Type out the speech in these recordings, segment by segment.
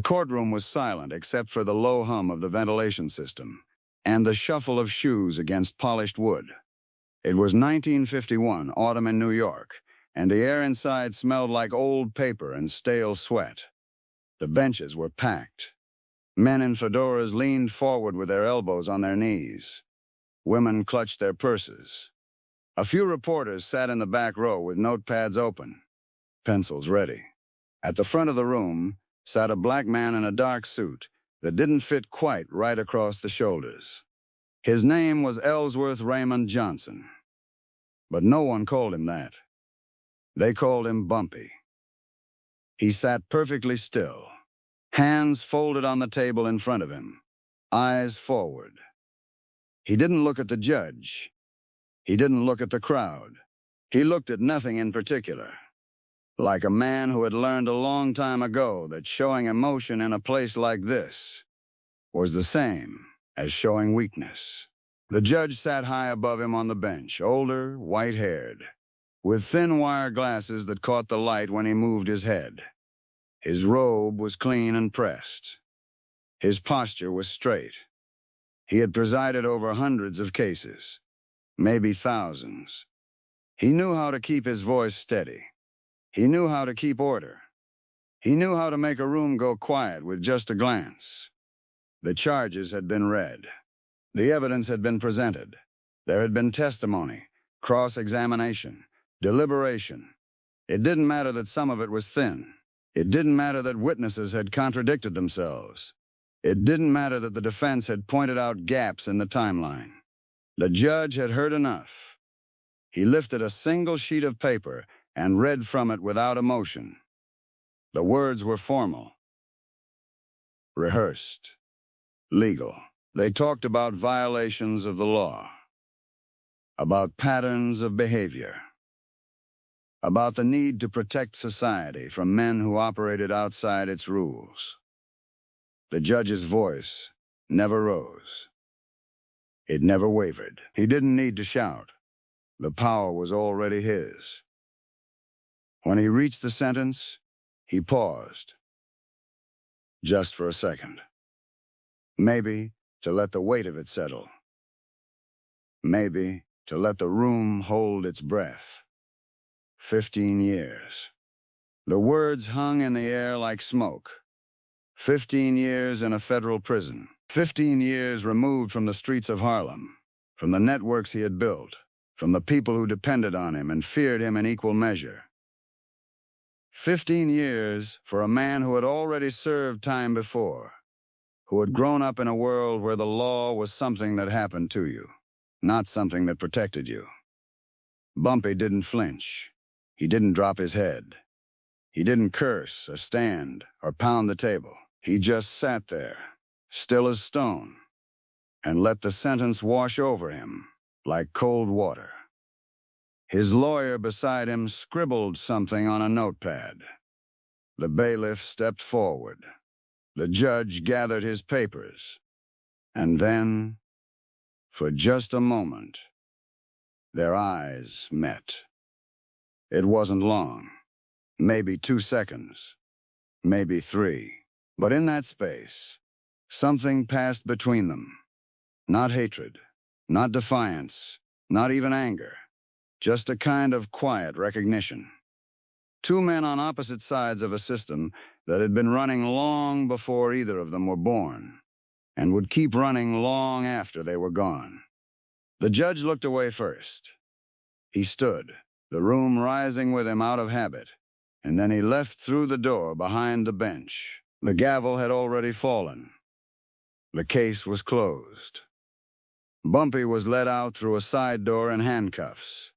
The courtroom was silent except for the low hum of the ventilation system and the shuffle of shoes against polished wood. It was 1951, autumn in New York, and the air inside smelled like old paper and stale sweat. The benches were packed. Men in fedoras leaned forward with their elbows on their knees. Women clutched their purses. A few reporters sat in the back row with notepads open, pencils ready. At the front of the room sat a black man in a dark suit that didn't fit quite right across the shoulders. His name was Ellsworth Raymond Johnson, but no one called him that. They called him Bumpy. He sat perfectly still, hands folded on the table in front of him, eyes forward. He didn't look at the judge. He didn't look at the crowd. He looked at nothing in particular, like a man who had learned a long time ago that showing emotion in a place like this was the same as showing weakness. The judge sat high above him on the bench, older, white-haired, with thin wire glasses that caught the light when he moved his head. His robe was clean and pressed. His posture was straight. He had presided over hundreds of cases, maybe thousands. He knew how to keep his voice steady. He knew how to keep order. He knew how to make a room go quiet with just a glance. The charges had been read. The evidence had been presented. There had been testimony, cross-examination, deliberation. It didn't matter that some of it was thin. It didn't matter that witnesses had contradicted themselves. It didn't matter that the defense had pointed out gaps in the timeline. The judge had heard enough. He lifted a single sheet of paper and read from it without emotion. The words were formal, rehearsed, legal. They talked about violations of the law, about patterns of behavior, about the need to protect society from men who operated outside its rules. The judge's voice never rose. It never wavered. He didn't need to shout. The power was already his. When he reached the sentence, he paused, just for a second. Maybe to let the weight of it settle. Maybe to let the room hold its breath. 15 years. The words hung in the air like smoke. 15 years in a federal prison. 15 years removed from the streets of Harlem, from the networks he had built, from the people who depended on him and feared him in equal measure. 15 years for a man who had already served time before, who had grown up in a world where the law was something that happened to you, not something that protected you. Bumpy didn't flinch. He didn't drop his head. He didn't curse or stand or pound the table. He just sat there, still as stone, and let the sentence wash over him like cold water. His lawyer beside him scribbled something on a notepad. The bailiff stepped forward. The judge gathered his papers. And then, for just a moment, their eyes met. It wasn't long, maybe 2 seconds, maybe 3. But in that space, something passed between them. Not hatred, not defiance, not even anger. Just a kind of quiet recognition. Two men on opposite sides of a system that had been running long before either of them were born, and would keep running long after they were gone. The judge looked away first. He stood, the room rising with him out of habit, and then he left through the door behind the bench. The gavel had already fallen. The case was closed. Bumpy was led out through a side door in handcuffs.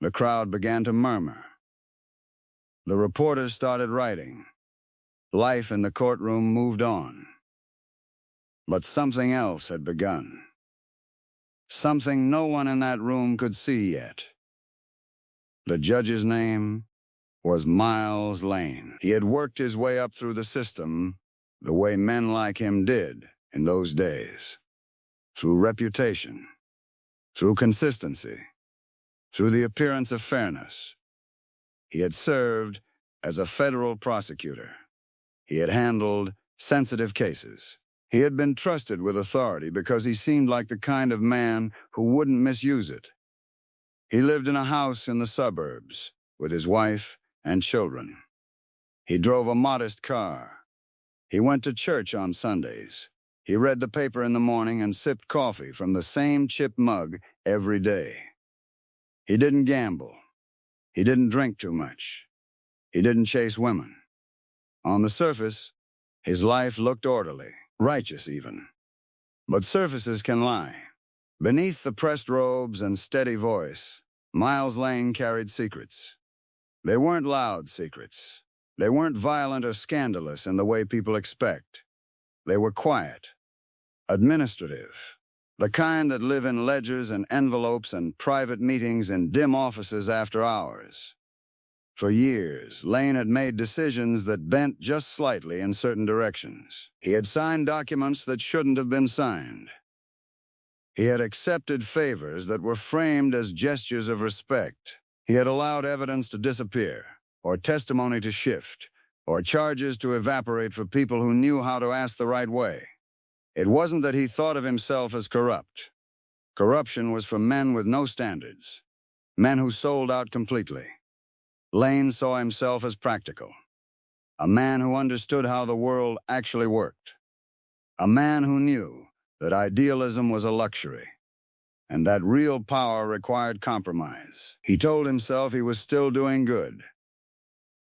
The crowd began to murmur. The reporters started writing. Life in the courtroom moved on. But something else had begun. Something no one in that room could see yet. The judge's name was Miles Lane. He had worked his way up through the system the way men like him did in those days. Through reputation, through consistency, through the appearance of fairness. He had served as a federal prosecutor. He had handled sensitive cases. He had been trusted with authority because he seemed like the kind of man who wouldn't misuse it. He lived in a house in the suburbs with his wife and children. He drove a modest car. He went to church on Sundays. He read the paper in the morning and sipped coffee from the same chipped mug every day. He didn't gamble. He didn't drink too much. He didn't chase women. On the surface, his life looked orderly, righteous even. But surfaces can lie. Beneath the pressed robes and steady voice, Miles Lane carried secrets. They weren't loud secrets. They weren't violent or scandalous in the way people expect. They were quiet, administrative, the kind that live in ledgers and envelopes and private meetings in dim offices after hours. For years, Lane had made decisions that bent just slightly in certain directions. He had signed documents that shouldn't have been signed. He had accepted favors that were framed as gestures of respect. He had allowed evidence to disappear, or testimony to shift, or charges to evaporate for people who knew how to ask the right way. It wasn't that he thought of himself as corrupt. Corruption was for men with no standards, men who sold out completely. Lane saw himself as practical, a man who understood how the world actually worked, a man who knew that idealism was a luxury, and that real power required compromise. He told himself he was still doing good.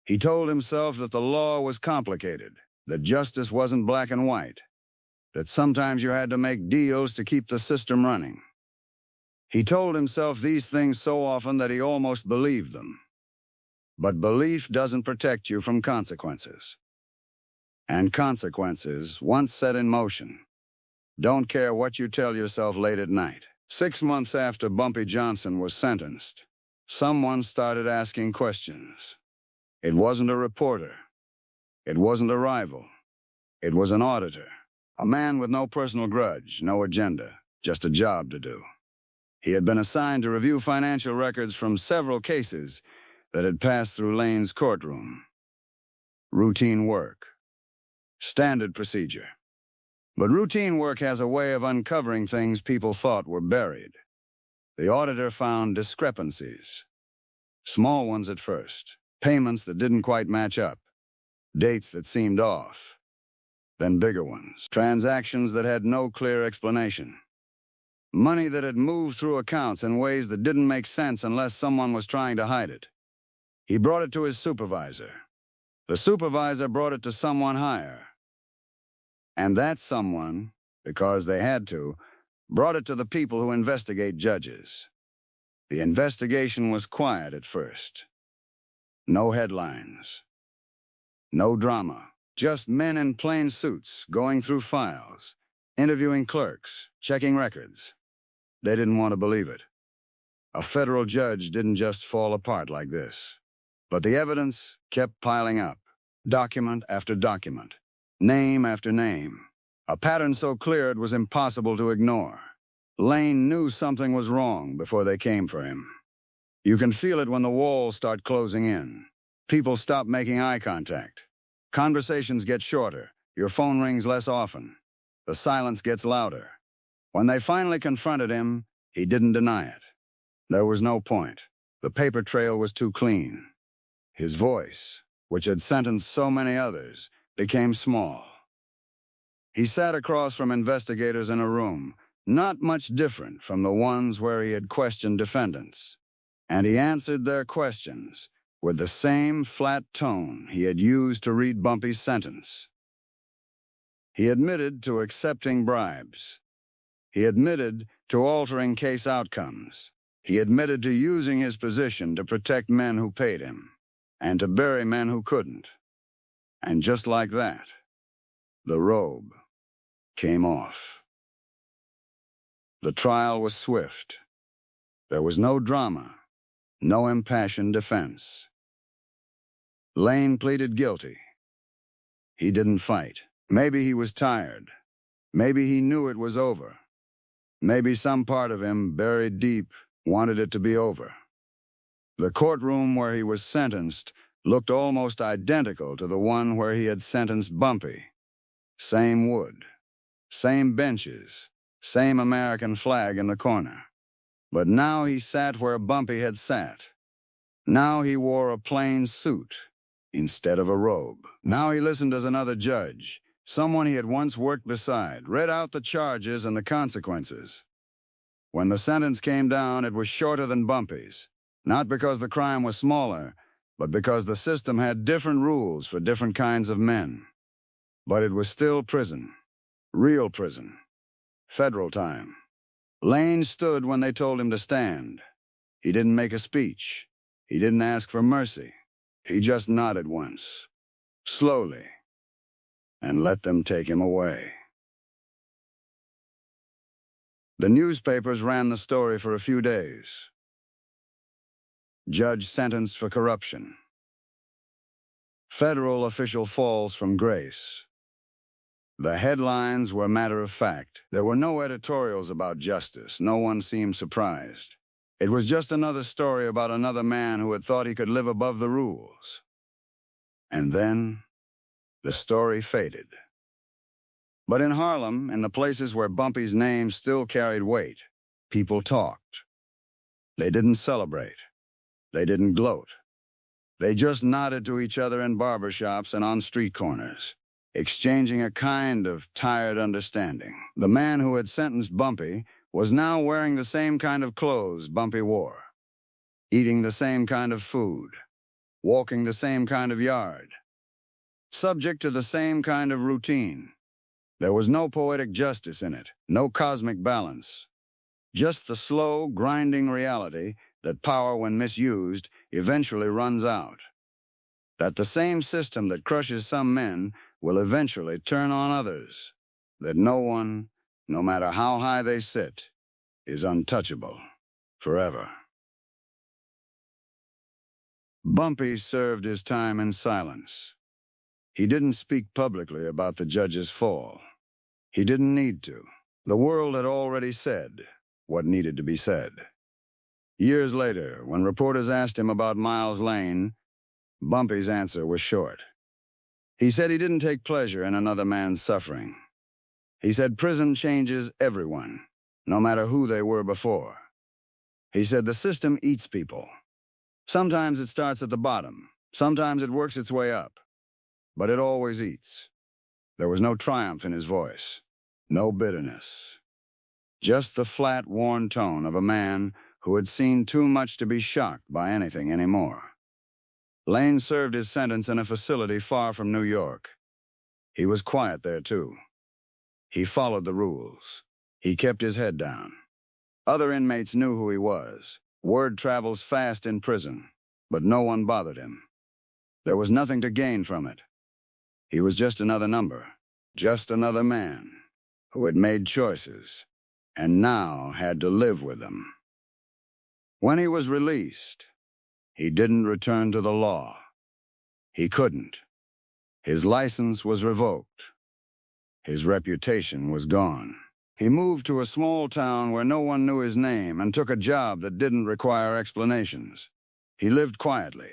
He told himself that the law was complicated, that justice wasn't black and white, that sometimes you had to make deals to keep the system running. He told himself these things so often that he almost believed them. But belief doesn't protect you from consequences. And consequences, once set in motion, don't care what you tell yourself late at night. 6 months after Bumpy Johnson was sentenced, someone started asking questions. It wasn't a reporter. It wasn't a rival. It was an auditor. A man with no personal grudge, no agenda, just a job to do. He had been assigned to review financial records from several cases that had passed through Lane's courtroom. Routine work. Standard procedure. But routine work has a way of uncovering things people thought were buried. The auditor found discrepancies. Small ones at first. Payments that didn't quite match up. Dates that seemed off. Then bigger ones. Transactions that had no clear explanation. Money that had moved through accounts in ways that didn't make sense unless someone was trying to hide it. He brought it to his supervisor. The supervisor brought it to someone higher. And that someone, because they had to, brought it to the people who investigate judges. The investigation was quiet at first. No headlines. No drama. Just men in plain suits going through files, interviewing clerks, checking records. They didn't want to believe it. A federal judge didn't just fall apart like this. But the evidence kept piling up, document after document, name after name, a pattern so clear it was impossible to ignore. Lane knew something was wrong before they came for him. You can feel it when the walls start closing in. People stop making eye contact. Conversations get shorter, your phone rings less often. The silence gets louder. When they finally confronted him, he didn't deny it. There was no point. The paper trail was too clean. His voice, which had sentenced so many others, became small. He sat across from investigators in a room, not much different from the ones where he had questioned defendants. And he answered their questions with the same flat tone he had used to read Bumpy's sentence. He admitted to accepting bribes. He admitted to altering case outcomes. He admitted to using his position to protect men who paid him, and to bury men who couldn't. And just like that, the robe came off. The trial was swift. There was no drama, no impassioned defense. Lane pleaded guilty. He didn't fight. Maybe he was tired. Maybe he knew it was over. Maybe some part of him, buried deep, wanted it to be over. The courtroom where he was sentenced looked almost identical to the one where he had sentenced Bumpy. Same wood, same benches, same American flag in the corner. But now he sat where Bumpy had sat. Now he wore a plain suit instead of a robe. Now he listened as another judge, someone he had once worked beside, read out the charges and the consequences. When the sentence came down, it was shorter than Bumpy's, not because the crime was smaller, but because the system had different rules for different kinds of men. But it was still prison, real prison, federal time. Lane stood when they told him to stand. He didn't make a speech. He didn't ask for mercy. He just nodded once, slowly, and let them take him away. The newspapers ran the story for a few days. Judge sentenced for corruption. Federal official falls from grace. The headlines were matter of fact. There were no editorials about justice. No one seemed surprised. It was just another story about another man who had thought he could live above the rules. And then, the story faded. But in Harlem, in the places where Bumpy's name still carried weight, people talked. They didn't celebrate. They didn't gloat. They just nodded to each other in barbershops and on street corners, exchanging a kind of tired understanding. The man who had sentenced Bumpy was now wearing the same kind of clothes Bumpy wore, eating the same kind of food, walking the same kind of yard, subject to the same kind of routine. There was no poetic justice in it, no cosmic balance, just the slow, grinding reality that power, when misused, eventually runs out. That the same system that crushes some men will eventually turn on others. That no one, no matter how high they sit, is untouchable forever. Bumpy served his time in silence. He didn't speak publicly about the judge's fall. He didn't need to. The world had already said what needed to be said. Years later, when reporters asked him about Miles Lane, Bumpy's answer was short. He said he didn't take pleasure in another man's suffering. He said prison changes everyone, no matter who they were before. He said the system eats people. Sometimes it starts at the bottom. Sometimes it works its way up. But it always eats. There was no triumph in his voice, no bitterness. Just the flat, worn tone of a man who had seen too much to be shocked by anything anymore. Lane served his sentence in a facility far from New York. He was quiet there, too. He followed the rules. He kept his head down. Other inmates knew who he was. Word travels fast in prison, but no one bothered him. There was nothing to gain from it. He was just another number, just another man who had made choices and now had to live with them. When he was released, he didn't return to the law. He couldn't. His license was revoked. His reputation was gone. He moved to a small town where no one knew his name and took a job that didn't require explanations. He lived quietly.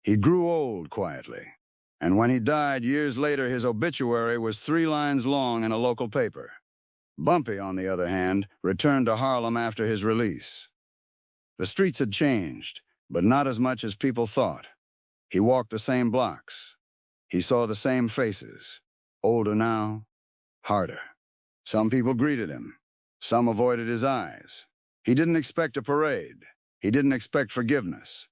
He grew old quietly. And when he died years later, his obituary was 3 lines long in a local paper. Bumpy, on the other hand, returned to Harlem after his release. The streets had changed, but not as much as people thought. He walked the same blocks. He saw the same faces, older now, harder. Some people greeted him. Some avoided his eyes. He didn't expect a parade. He didn't expect forgiveness.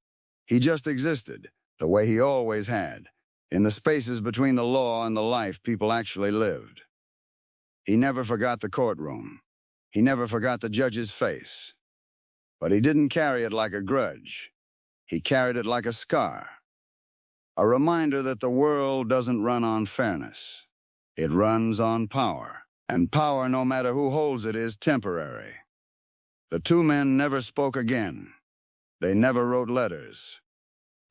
He just existed, the way he always had, in the spaces between the law and the life people actually lived. He never forgot the courtroom. He never forgot the judge's face. But he didn't carry it like a grudge. He carried it like a scar. A reminder that the world doesn't run on fairness. It runs on power. And power, no matter who holds it, is temporary. The 2 men never spoke again. They never wrote letters.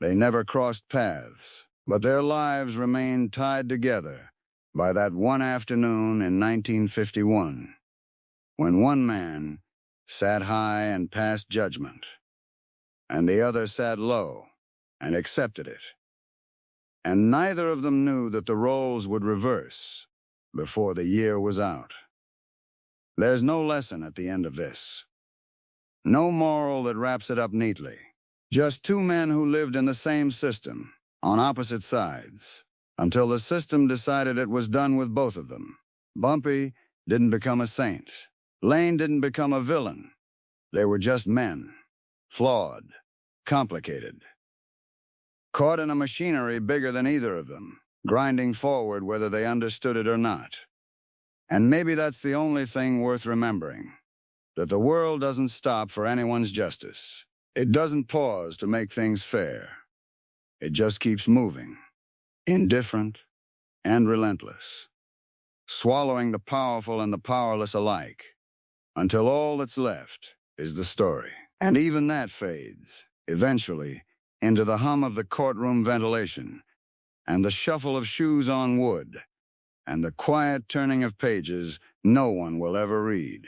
They never crossed paths. But their lives remained tied together by that one afternoon in 1951, when one man sat high and passed judgment, and the other sat low and accepted it. And neither of them knew that the roles would reverse before the year was out. There's no lesson at the end of this. No moral that wraps it up neatly. Just two men who lived in the same system, on opposite sides, until the system decided it was done with both of them. Bumpy didn't become a saint. Lane didn't become a villain. They were just men, flawed, complicated, caught in a machinery bigger than either of them, grinding forward whether they understood it or not. And maybe that's the only thing worth remembering, that the world doesn't stop for anyone's justice. It doesn't pause to make things fair. It just keeps moving, indifferent and relentless, swallowing the powerful and the powerless alike, until all that's left is the story. And even that fades, eventually, into the hum of the courtroom ventilation, and the shuffle of shoes on wood, and the quiet turning of pages no one will ever read.